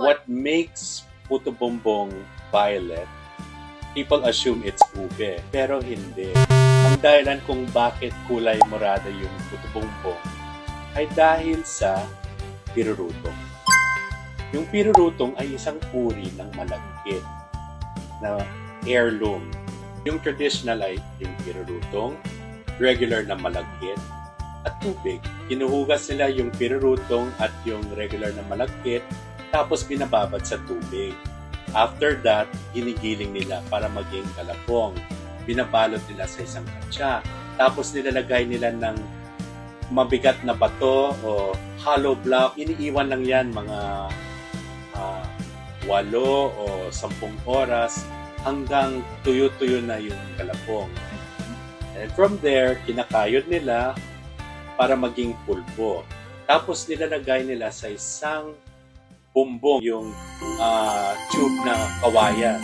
What makes puto bongbong violet? People assume it's ube, pero hindi. Ang dahilan kung bakit kulay morada yung puto bongbong ay dahil sa pirurutong. Yung pirurutong ay isang uri ng malagkit na heirloom. Yung traditional ay yung pirurutong, regular na malagkit, at tubig. Kinuhugas nila yung pirurutong at yung regular na malagkit, tapos binababad sa tubig. After that, ginigiling nila para maging kalapong. Binabalot nila sa isang katsa. Tapos nilalagay nila ng mabigat na bato o hollow block. Iniiwan lang yan mga 8 o 10 oras hanggang tuyo-tuyo na yung kalapong. And from there, kinakayod nila para maging pulbo. Tapos nilalagay nila sa isang bumbong yung tube na kawayan.